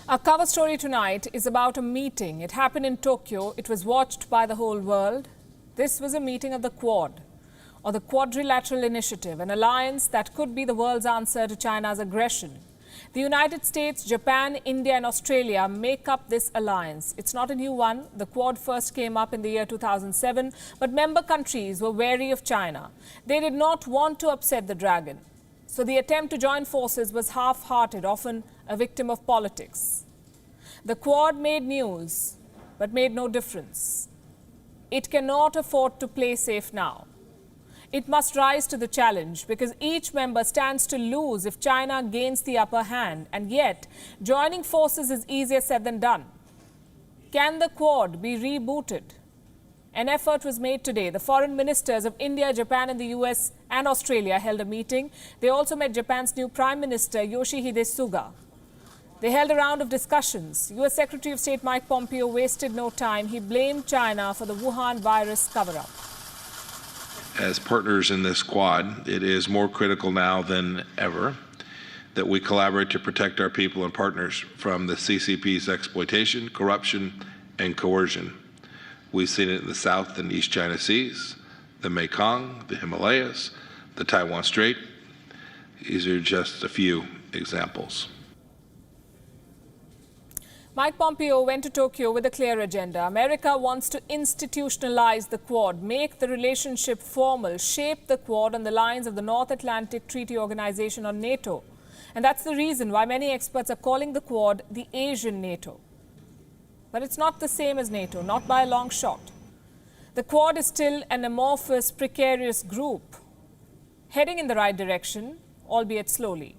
Our cover story tonight is about a meeting. It happened in Tokyo. It was watched by the whole world. This was a meeting of the Quad, or the Quadrilateral Initiative, an alliance that could be the world's answer to China's aggression. The United States, Japan, India and Australia make up this alliance. It's not a new one. The Quad first came up in the year 2007, but member countries were wary of China. They did not want to upset the dragon. So the attempt to join forces was half-hearted, often a victim of politics. The Quad made news, but made no difference. It cannot afford to play safe now. It must rise to the challenge because each member stands to lose if China gains the upper hand. And yet, joining forces is easier said than done. Can the Quad be rebooted? An effort was made today. The foreign ministers of India, Japan and the US and Australia held a meeting. They also met Japan's new Prime Minister, Yoshihide Suga. They held a round of discussions. US Secretary of State Mike Pompeo wasted no time. He blamed China for the Wuhan virus cover-up. As partners in this Quad, it is more critical now than ever that we collaborate to protect our people and partners from the CCP's exploitation, corruption and coercion. We've seen it in the South and East China Seas, the Mekong, the Himalayas, the Taiwan Strait. These are just a few examples. Mike Pompeo went to Tokyo with a clear agenda. America wants to institutionalize the Quad, make the relationship formal, shape the Quad on the lines of the North Atlantic Treaty Organization or NATO. And that's the reason why many experts are calling the Quad the Asian NATO. But it's not the same as NATO, not by a long shot. The Quad is still an amorphous, precarious group, heading in the right direction, albeit slowly.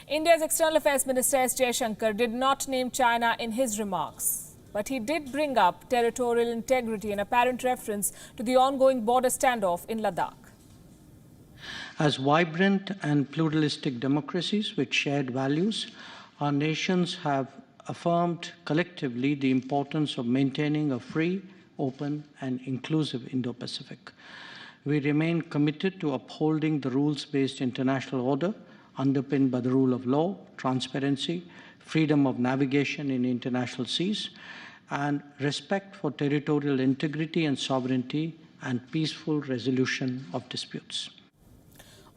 India's External Affairs Minister S. Jaishankar did not name China in his remarks, but he did bring up territorial integrity and apparent reference to the ongoing border standoff in Ladakh. As vibrant and pluralistic democracies with shared values, our nations have affirmed collectively the importance of maintaining a free, open and inclusive Indo-Pacific. We remain committed to upholding the rules-based international order underpinned by the rule of law, transparency, freedom of navigation in international seas, and respect for territorial integrity and sovereignty and peaceful resolution of disputes.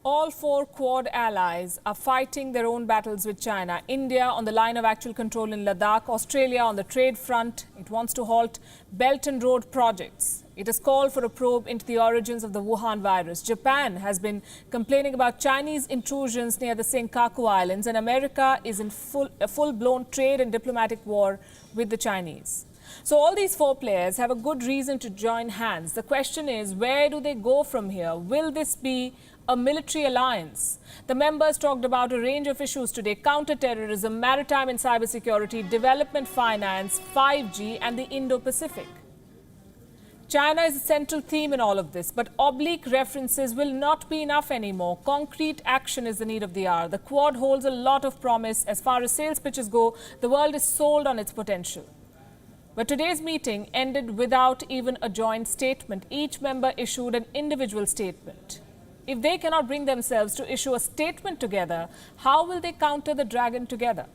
All four Quad allies are fighting their own battles with China. India on the line of actual control in Ladakh, Australia on the trade front. It wants to halt Belt and Road projects. It has called for a probe into the origins of the Wuhan virus. Japan has been complaining about Chinese intrusions near the Senkaku Islands, and America is in a full-blown trade and diplomatic war with the Chinese. So all these four players have a good reason to join hands. The question is, where do they go from here? Will this be a military alliance? The members talked about a range of issues today: counter-terrorism, maritime and cybersecurity, development finance, 5G and the Indo-Pacific. China is a central theme in all of this, but oblique references will not be enough anymore. Concrete action is the need of the hour. The Quad holds a lot of promise. As far as sales pitches go, the world is sold on its potential. But today's meeting ended without even a joint statement. Each member issued an individual statement. If they cannot bring themselves to issue a statement together, how will they counter the dragon together?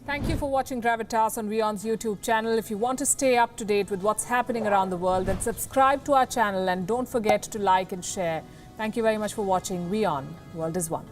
Thank you for watching Gravitas on WION's YouTube channel. If you want to stay up to date with what's happening around the world, then subscribe to our channel and don't forget to like and share. Thank you very much for watching WION. World is One.